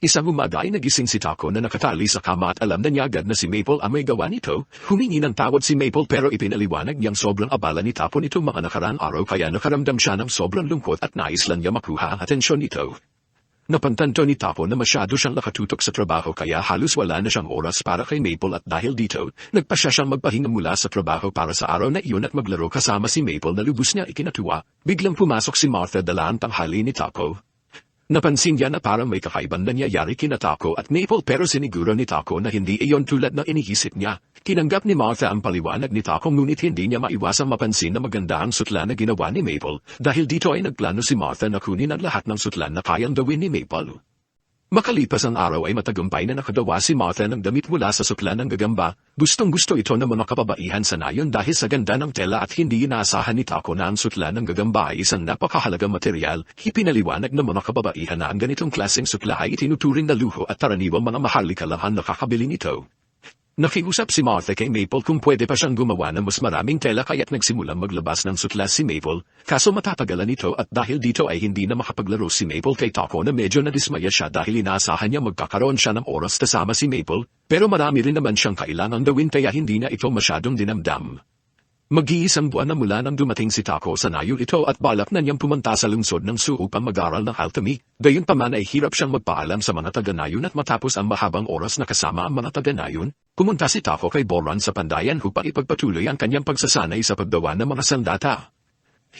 Isang umaga ay nagising si Taco na nakatali sa kama at alam na niya agad na si Maple ang may gawa nito. Humingi ng tawad si Maple pero ipinaliwanag niyang sobrang abala ni Taco nito mga nakaraang araw kaya nakaramdam siya ng sobrang lungkot at nais lang niya makuha ang atensyon nito. Napantanto ni Taco na masyado siyang nakatutok sa trabaho kaya halos wala na siyang oras para kay Maple at dahil dito, nagpasya siyang magpahinga mula sa trabaho para sa araw na iyon at maglaro kasama si Maple na lubos niya ikinatuwa. Biglang pumasok si Martha dala ang tanghali ni Taco. Napansin niya na parang may kakaibang nangyayari kina Taco at Maple pero siniguro ni Taco na hindi iyon tulad na iniisip niya. Tinanggap ni Martha ang paliwanag ni Taco ngunit hindi niya maiwasang mapansin na maganda ang sutla na ginawa ni Maple dahil dito ay nagplano si Martha na kunin ang lahat ng sutlan na kayang gawin ni Maple. Makalipas ang araw ay matagumpay na nakadawa si Martha ng damit mula sa suklan ng gagamba. Gustong-gusto ito ng mga kababaihan sa nayon dahil sa ganda ng tela at hindi inaasahan ni Taco na ang suklan ng gagamba ay isang napakahalagang material. Ipinaliwanag ng mga kababaihan na ang ganitong klaseng sukla ay itinuturing na luho at taraniwang mga mahal-likalahan nakakabili nito. Nakiusap si Martha kay Maple kung pwede pa siyang gumawa ng mas maraming tela kaya't nagsimulang maglabas ng sutla si Maple, kaso matatagalan ito at dahil dito ay hindi na makapaglaro si Maple kay Taco na medyo nadismaya siya dahil inaasahan niya magkakaroon siya ng oras kasama si Maple, pero marami rin naman siyang kailangang gawin kaya hindi na ito masyadong dinamdam. Mag-iisang buwan na mula nang dumating si Taco sa nayon ito at balak na niyang pumunta sa lungsod ng Sioux upang mag-aral ng alchemy. Gayunpaman ay hirap siyang magpaalam sa mga taga-nayon at matapos ang mahabang oras na kasama ang mga taga-nayon, pumunta si Taco kay Boran sa Pandayan upang ipagpatuloy ang kanyang pagsasanay sa paggawa ng mga sandata.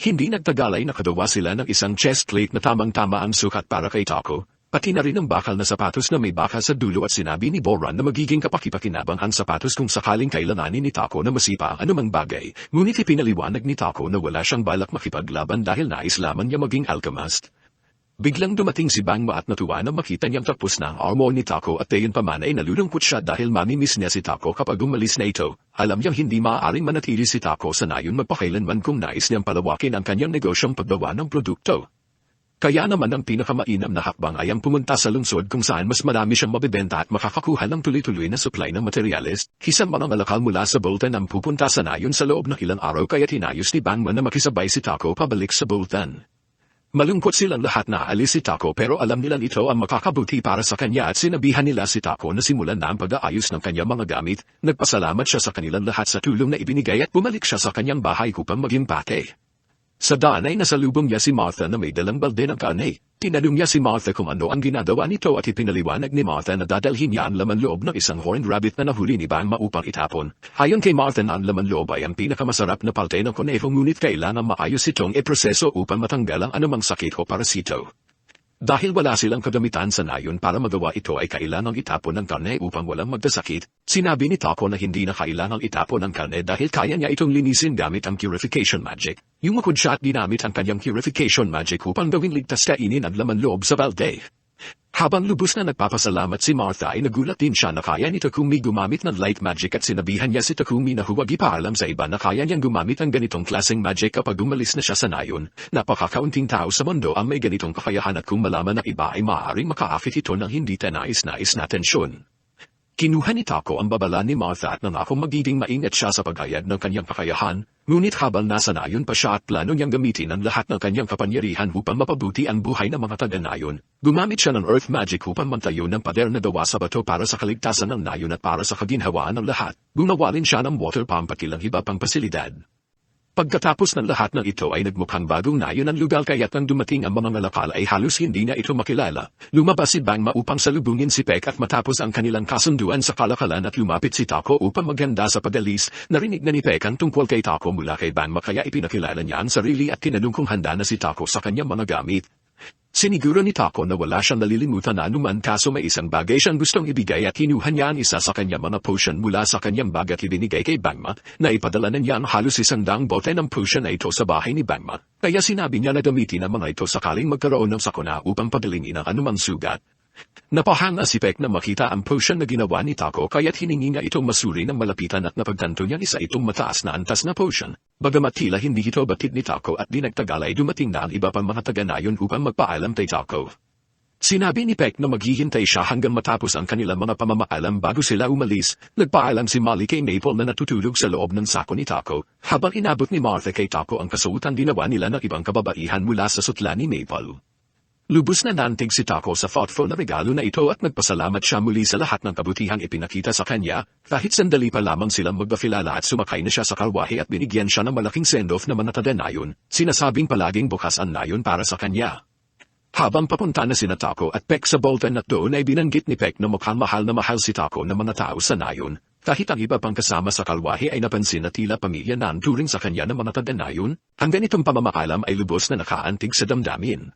Hindi nagtagal ay nakagawa sila ng isang chest plate na tamang-tama ang sukat para kay Taco, pati na rin ang bakal na sapatos na may baka sa dulo at sinabi ni Boran na magiging kapaki-pakinabang ang sapatos kung sakaling kailanganin ni Taco na masipa ang anumang bagay, ngunit ipinaliwanag ni Taco na wala siyang balak makipaglaban dahil nais lamang niya maging alchemist. Biglang dumating si Bangma at natuwa na makita niyang tapos na ang armor ni Taco at gayunpaman ay nalulungkot siya dahil mamimiss niya si Taco kapag umalis na ito. Alam niyang hindi maaaring manatili si Taco sa nayon magpakailanman kung nais niyang palawakin ang kanyang negosyong paggawa ng produkto. Kaya naman ang pinakamainam na hakbang ay ang pumunta sa lungsod kung saan mas marami siyang mabibenta at makakakuha ng tuloy-tuloy na supply ng materyales. Isang mga malakal mula sa Bolton ang pupunta sa nayon sa loob ng ilang araw kaya tinayos ni Bangma na makisabay si Taco pabalik sa Bolton. Malungkot silang lahat na aalis si Taco pero alam nilang ito ang makakabuti para sa kanya at sinabihan nila si Taco na simulan na ang pag-aayos ng kanyang mga gamit. Nagpasalamat siya sa kanilang lahat sa tulong na ibinigay at bumalik siya sa kanyang bahay upang maging pate. Sa daan ay nasalubong niya si Martha na may dalang balde ng karne. Tinanong niya si Martha kung ano ang ginagawa nito at ipinaliwanag ni Martha na dadalhin niya ang laman loob ng isang horned rabbit na nahuli ni Bangma upang itapon. Ayon kay Martha na ang laman loob ay ang pinakamasarap na palte ng koneho ngunit kailangan maayos itong iproseso upang matanggal ang anumang sakit o parasito. Dahil wala silang kagamitan sa nayon para magawa ito ay kailangang itapon ng karne upang walang magkasakit, sinabi ni Taco na hindi na kailangang itapon ang karne dahil kaya niya itong linisin gamit ang purification magic. Yumakod siya at ginamit ang kanyang purification magic upang gawing ligtas kainin ang laman loob sa balde. Habang lubos na nagpapasalamat si Martha ay nagulat din siya na kaya ni Takumi gumamit ng light magic at sinabihan niya si Takumi na huwag ipaalam sa iba na kaya niyang gumamit ang ganitong klaseng magic kapag umalis na siya sa nayon. Napakakaunting tao sa mundo ang may ganitong kakayahan at kung malaman ng iba ay maaaring makaakit ito ng hindi nais na tensyon. Kinuha ni Taco ang babala ni Martha at nangakong magiging maingat siya sa paghayag ng kanyang kakayahan, ngunit habang nasa nayon pa siya at plano niyang gamitin ang lahat ng kanyang kapangyarihan upang mapabuti ang buhay ng mga taga-nayon. Gumamit siya ng earth magic upang mantayo ng pader na gawa sa bato para sa kaligtasan ng nayon at para sa kaginhawaan ng lahat. Gumawa rin siya ng water pump at ilang iba pang pasilidad. Pagkatapos ng lahat ng ito ay nagmukhang bagong nayon ang lugar kaya't nang dumating ang mga ngalakal ay halos hindi na ito makilala. Lumabas si Bangma upang salubungin si Peck at matapos ang kanilang kasunduan sa kalakalan at lumapit si Taco upang maghanda sa pag-alis. Narinig na ni Peck ang tungkol kay Taco mula kay Bangma kaya ipinakilala niya ang sarili at tinanong kung handa na si Taco sa kanyang mga gamit. Siniguro ni Taco na wala siyang nalilimutan na anuman kaso may isang bagay siyang gustong ibigay at kinuha niya ang isa sa kanyang mga potion mula sa kanyang bag at ibinigay kay Bangma na ipadala na niya ang halos 100 bote ng potion na ito sa bahay ni Bangma. Kaya sinabi niya na gamitin ang mga ito sakaling magkaroon ng sakuna upang padalingin ang anumang sugat. Napahanga si Peck na makita ang potion na ginawa ni Taco kaya't hiningi niya itong masuri ng malapitan at napagtanto niya isa itong mataas na antas na potion. Bagamat tila hindi ito batid ni Taco at di nagtagal ay dumating na ang iba pang mga taga-nayon upang magpaalam kay Taco. Sinabi ni Peck na maghihintay siya hanggang matapos ang kanilang mga pamamaalam bago sila umalis. Nagpaalam si Molly kay Maple na natutulog sa loob ng sako ni Taco. Habang inabot ni Martha kay Taco ang kasuotan ginawa nila ng ibang kababaihan mula sa sutla ni Maple. Lubos na naantig si Taco sa thoughtful na regalo na ito at nagpasalamat siya muli sa lahat ng kabutihang ipinakita sa kanya, kahit sandali pa lamang silang magkakilala at sumakay na siya sa karwahe at binigyan siya ng malaking send-off na manatadanayon, sinasabing palaging bukas ang nayon para sa kanya. Habang papunta na sina Taco at Peck sa Bolton at doon ay binanggit ni Peck na mukhang mahal na mahal si Taco ng mga tao sa nayon, kahit ang iba pang kasama sa karwahe ay napansin na tila pamilya na ang turing sa kanya ng mga tadanayon, ang ganitong pamamakalam ay lubos na nakaantig sa damdamin.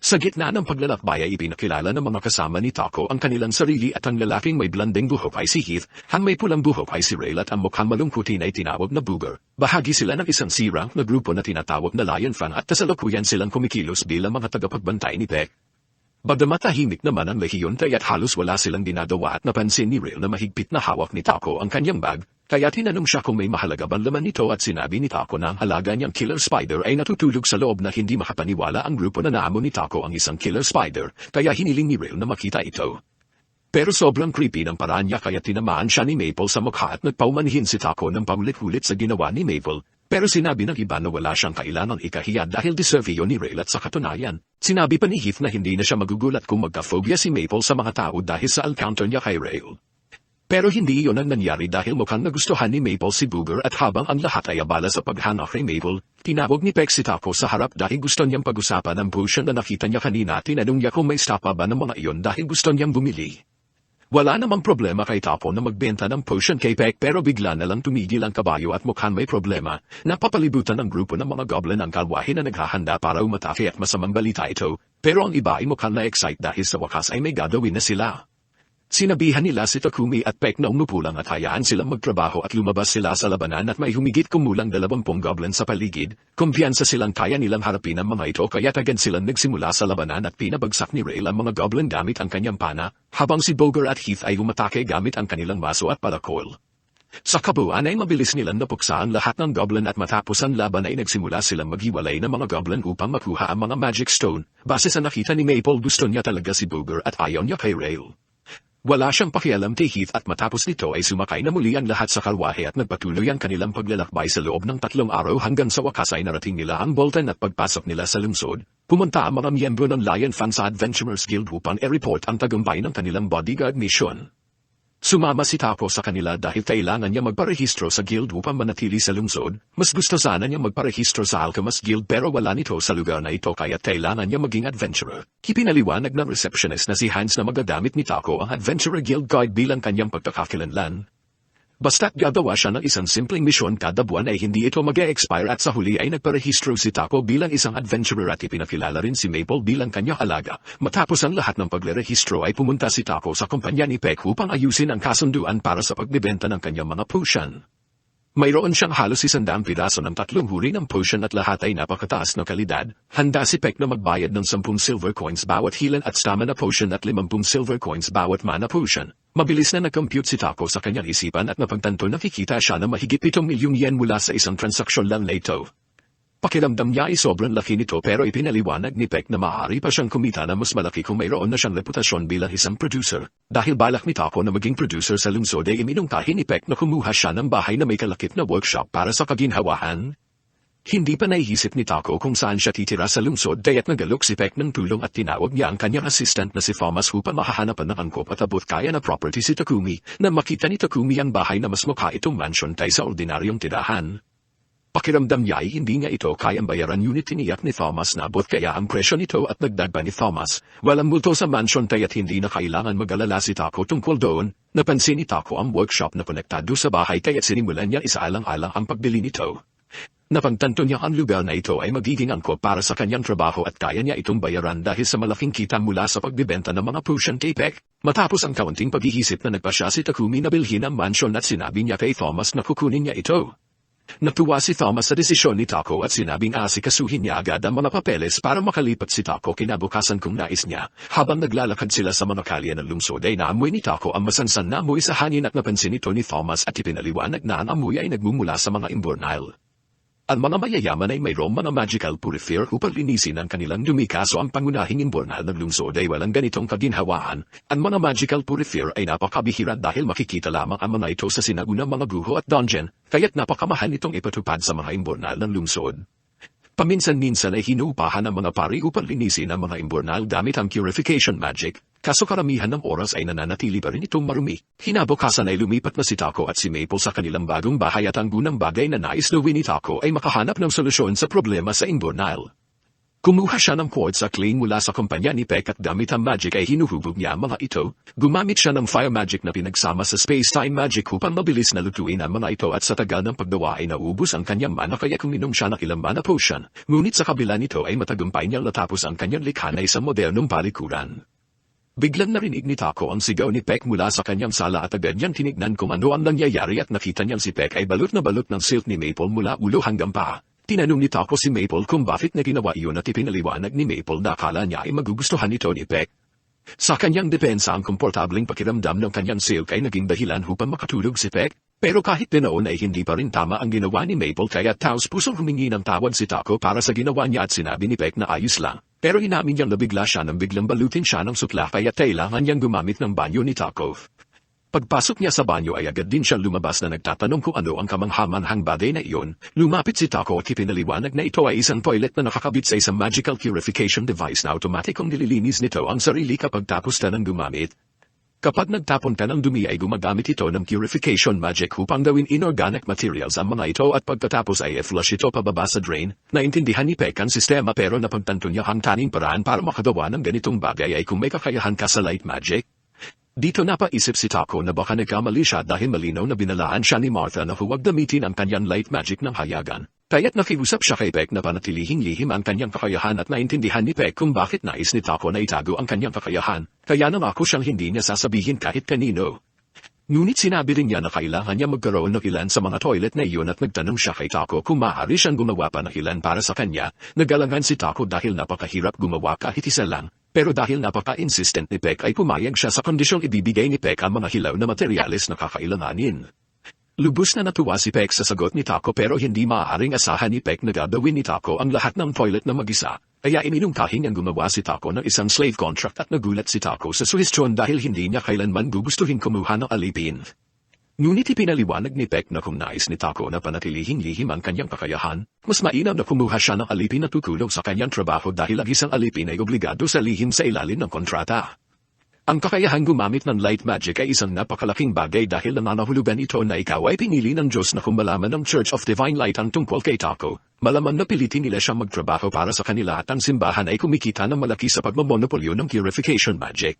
Sa gitna ng paglalakbay ay ipinakilala ng mga kasama ni Taco ang kanilang sarili at ang lalaking may blanding buhok ay si Heath, ang may pulang buhok ay si Rail at ang mukhang malungkutin ay tinawag na Booger. Bahagi sila ng isang C-rank na grupo na tinatawag na Lion Fan at kasalukuyan silang kumikilos bilang mga tagapagbantay ni Peck. Bagamat tahimik naman ang lehiyon kaya't halos wala silang ginagawa at napansin ni Rail na mahigpit na hawak ni Taco ang kanyang bag, kaya tinanong siya kung may mahalaga bang laman nito at sinabi ni Taco na ang halaga niyang killer spider ay natutulog sa loob na hindi makapaniwala ang grupo na naamo ni Taco ang isang killer spider, kaya hiniling ni Rail na makita ito. Pero sobrang creepy ng paraan niya kaya tinamaan siya ni Maple sa mukha at nagpaumanhin si Taco ng paulit-ulit sa ginawa ni Maple. Pero sinabi ng iba na wala siyang kailangang ikahiya dahil deserve yun ni Rail at sa katunayan. Sinabi pa ni Heath na hindi na siya magugulat kung magka-phobia si Maple sa mga tao dahil sa encounter niya kay Rail. Pero hindi iyon ang nangyari dahil mukhang nagustuhan ni Maple si Booger at habang ang lahat ay abala sa paghanap kay Maple, tinawag ni Peck si Taco sa harap dahil gusto niyang pag-usapan ang potion na nakita niya kanina at tinanong niya kung may stapa ba ng mga iyon dahil gusto niyang bumili. Wala namang problema kay Taco na magbenta ng potion kay Peck pero bigla na lang tumigil ang kabayo at mukhang may problema. Napapalibutan ng grupo ng mga goblin ang kalwahe na naghahanda para umatake at masamang balita ito, pero ang iba ay mukhang na-excite dahil sa wakas ay may gagawin na sila. Sinabihan nila si Takumi at Peck na umupo lang at hayaan silang magtrabaho at lumabas sila sa labanan at may humigit kumulang 20 goblin sa paligid. Kumpiyansa silang kaya nilang harapin ang mga ito kaya agad silang nagsimula sa labanan at pinabagsak ni Rail ang mga goblin gamit ang kanyang pana, habang si Booger at Heath ay umatake gamit ang kanilang maso at parakol. Sa kabuuan ay mabilis nilang napuksa ang lahat ng goblin at matapos ang laban ay nagsimula silang maghiwalay ng mga goblin upang makuha ang mga magic stone. Base sa nakita ni Maple gusto niya talaga si Booger at ayaw niya kay Rail. Wala siyang pakialam kay Heath at matapos nito ay sumakay na muli ang lahat sa karwahe at nagpatuloy ang kanilang paglalakbay sa loob ng 3 araw hanggang sa wakas ay narating nila ang Bolton at pagpasok nila sa lungsod. Pumunta ang mga miyembro ng Lion Fan sa Adventurers Guild upang i-report ang tagumpay ng kanilang bodyguard mission. Sumama si Taco sa kanila dahil kailangan niya magparehistro sa guild upang manatili sa lungsod. Mas gusto sana niya magparehistro sa Alchemist Guild pero wala nito sa lugar na ito kaya't kailangan niya maging adventurer. Ipinaliwanag ng receptionist na si Hans na magagamit ni Taco ang Adventurer Guild Guide bilang kanyang pagkakakilanlan. Basta't gagawa siya ng isang simpleng misyon kada buwan ay hindi ito mag-e-expire at sa huli ay nagparehistro si Taco bilang isang adventurer at ipinakilala rin si Maple bilang kanyang alaga. Matapos ang lahat ng pagrerehistro ay pumunta si Taco sa kumpanya ni Peck upang ayusin ang kasunduan para sa pagbibenta ng kanyang mga potion. Mayroon siyang halos 100 piraso ng 3 huri ng potion at lahat ay napakataas na kalidad. Handa si Peck na magbayad ng 10 silver coins bawat healing at stamina potion at 50 silver coins bawat mana potion. Mabilis na nag-compute si Taco sa kanyang isipan at napagtanto nakikita siya na mahigit 7 milyong yen mula sa isang transaksyon lang na ito. Pakiramdam niya ay sobrang laki nito pero ipinaliwanag ni Peck na maaari pa siyang kumita na mas malaki kung mayroon na siyang reputasyon bilang isang producer. Dahil balak ni Taco na maging producer sa lungsod ay iminungkahi ni Peck na kumuha siya ng bahay na may kalakip na workshop para sa kaginhawahan. Hindi pa naiisip ni Taco kung saan siya titira sa lungsod kaya't nagalok si Peck ng tulong at tinawag niya ang kanyang assistant na si Thomas upang makahanapan ng angkop at abot kaya na property si Takumi na makita ni Takumi ang bahay na mas mukha itong mansion kaysa ordinaryong tirahan. Pakiramdam niya ay hindi niya ito kayang bayaran ngunit tiniyak ni Thomas na abot kaya ang presyo nito at nagdag pa ni Thomas. Walang multo sa mansion kaya't hindi na kailangan mag-alala si Taco tungkol doon. Napansin ni Taco ang workshop na konektado sa bahay kaya't sinimulan niya isaalang-alang ang pagbili nito. Napagtanto niya ang lugar na ito ay magiging angkop para sa kanyang trabaho at kaya niya itong bayaran dahil sa malaking kita mula sa pagbibenta ng mga potion kay Peck. Matapos ang kaunting pag-iisip na nagpa siya si Takumi na bilhin ang mansion at sinabi niya kay Thomas na kukunin niya ito. Natuwa si Thomas sa desisyon ni Taco at sinabing asikasuhin niya agad ang mga papeles para makalipat si Taco kinabukasan kung nais niya. Habang naglalakad sila sa mga kalye ng lungsod ay naamoy ni Taco ang masansan na amoy sa hangin at napansin ito ni Thomas at ipinaliwanag na ang amoy ay nagmumula sa mga imburnal. Ang mga mayayaman ay mayroong mga magical purifier upang linisin ang kanilang dumi kaso ang pangunahing imburnal ng lungsod ay walang ganitong kaginhawaan. Ang mga magical purifier ay napakabihira dahil makikita lamang ang mga ito sa sinaunang mga guho at dungeon, kaya't napakamahal nitong ipatupad sa mga imburnal ng lungsod. Paminsan-minsan ay hinuupahan ng mga pari upang linisin ang mga imburnal gamit ang purification magic, kaso karamihan ng oras ay nananatili pa rin itong marumi. Hinabukasan ay lumipat na si Taco at si Maple sa kanilang bagong bahay at ang unang bagay na nais gawin ni Taco ay makahanap ng solusyon sa problema sa imburnal. Kumuha siya ng quartz at clay mula sa kumpanya ni Peck at gamit ang magic ay hinuhubog niya ang mga ito. Gumamit siya ng fire magic na pinagsama sa space-time magic upang mabilis na lutuin ang mga ito at sa tagal ng paggawa ay naubos ang kanyang mana kaya kuminom siya ng ilang mana potion. Ngunit sa kabila nito ay matagumpay niyang natapos ang kanyang likha na isang modernong palikuran. Biglang narinig ni Taco ang sigaw ni Peck mula sa kanyang sala at agad niyang tinignan kung ano ang nangyayari at nakita niyang si Peck ay balot na balot ng silk ni Maple mula ulo hanggang paa. Tinanong ni Taco si Maple kung bakit na ginawa iyon at ipinaliwanag ni Maple na akala niya ay magugustuhan nito ni Peck. Sa kanyang depensa ang komportabling pakiramdam ng kanyang silk ay naging dahilan upang makatulog si Peck. Pero kahit noon ay hindi pa rin tama ang ginawa ni Maple kaya taos pusong humingi ng tawad si Taco para sa ginawa niya at sinabi ni Peck na ayos lang. Pero inamin niyang nabigla siya nang biglang balutin siya ng sutla kaya kailangan niyang gumamit ng banyo ni Taco. Pagpasok niya sa banyo ay agad din siyang lumabas na nagtatanong kung ano ang kamanghamanhang bagay na iyon. Lumapit si Taco at ipinaliwanag na ito ay isang toilet na nakakabit sa isang magical purification device na automatikong nililinis nito ang sarili kapag tapos na ng gumamit. Kapag nagtapon ka ng dumi ay gumagamit ito ng purification magic upang gawin inorganic materials ang mga ito at pagkatapos ay i-flush ito pababa sa drain. Naintindihan ni Peck ang sistema pero napagtanto niya ang tanging paraan para makagawa ng ganitong bagay ay kung may kakayahan ka sa light magic. Dito napaisip si Taco na baka nagkamali siya dahil malinaw na binalaan siya ni Martha na huwag gamitin ang kanyang light magic ng hayagan. Kaya't nakiusap siya kay Peck na panatilihing lihim ang kanyang kakayahan at naintindihan ni Peck kung bakit nais ni Taco na itago ang kanyang kakayahan, kaya nangako siyang hindi niya sasabihin kahit kanino. Ngunit sinabi rin niya na kailangan niya magkaroon ng ilan sa mga toilet na iyon at nagtanong siya kay Taco kung maaari siyang gumawa pa ng ilan para sa kanya. Nagalangan si Taco dahil napakahirap gumawa kahit isa lang. Pero dahil napaka-insistent ni Peck ay pumayag siya sa kondisyong ibibigay ni Peck ang mga hilaw na materyales na kakailanganin. Lubos na natuwa si Peck sa sagot ni Taco pero hindi maaaring asahan ni Peck na gagawin ni Taco ang lahat ng toilet na mag-isa. Kaya iminungkahing ang gumawa si Taco ng isang slave contract at nagulat si Taco sa suhestyon dahil hindi niya kailanman gugustuhin kumuha ng alipin. Ngunit ipinaliwanag ni Peck na kung nais ni Taco na panatilihing lihim ang kanyang kakayahan, mas mainam na kumuha siya ng alipin na tutulong sa kanyang trabaho dahil ang isang alipin ay obligado sa lihim sa ilalim ng kontrata. Ang kakayahang gumamit ng light magic ay isang napakalaking bagay dahil nananahulugan ito na ikaw ay pinili ng Diyos na kung malaman ng Church of Divine Light ang tungkol kay Taco, malaman na pilitin nila siyang magtrabaho para sa kanila at ang simbahan ay kumikita ng malaki sa pagmamonopolyo ng purification magic.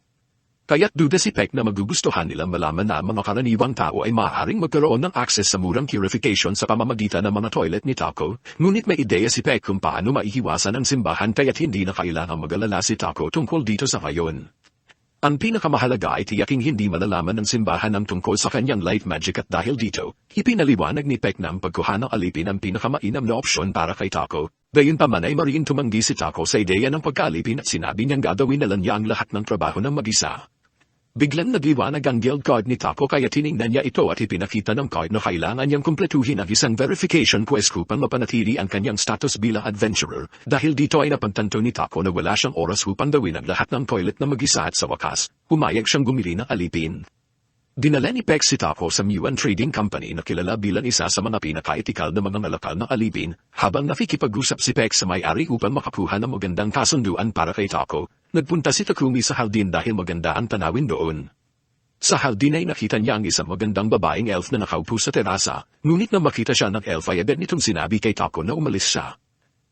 Kaya't duda si Peck na magugustuhan nilang malaman na ang mga karaniwang tao ay maaaring magkaroon ng access sa murang purification sa pamamagitan ng mga toilet ni Taco, ngunit may ideya si Peck kung paano maihiwasan ang simbahan kaya't hindi na kailangang mag-alala si Taco tungkol dito sa ngayon. Ang pinakamahalaga ay tiyaking hindi malalaman ng simbahan ang tungkol sa kanyang light magic at dahil dito, ipinaliwanag ni Peck na ang pagkuha ng alipin ang pinakamainam na opsyon para kay Taco. Gayunpaman ay mariing tumanggi si Taco sa ideya ng pagkaalipin at sinabi niyang gagawin na lang niya ang lahat ng trabaho ng mag-isa. Biglang nagliwanag ang guild card ni Taco kaya tiningnan niya ito at ipinakita ng card na kailangan niyang kumpletuhin ang isang verification quest upang mapanatili ang kanyang status bilang adventurer. Dahil dito ay napagtanto ni Taco na wala siyang oras upang gawin ang lahat ng toilet na mag-isa at sa wakas, pumayag siyang bumili ng alipin. Dinala ni Peck si Taco sa Muan Trading Company na kilala bilang isa sa mga pinaka-etikal na mga ngalakal ng alipin, habang nakikipag-usap si Peck sa may-ari upang makakuha ng magandang kasunduan para kay Taco. Nagpunta si Takumi sa haldin dahil maganda ang tanawin doon. Sa haldin ay nakita niya ang isang magandang babaeng elf na nakaupo sa terasa, ngunit nang makita siya ng elf ay agad nitong sinabi kay Taco na umalis siya.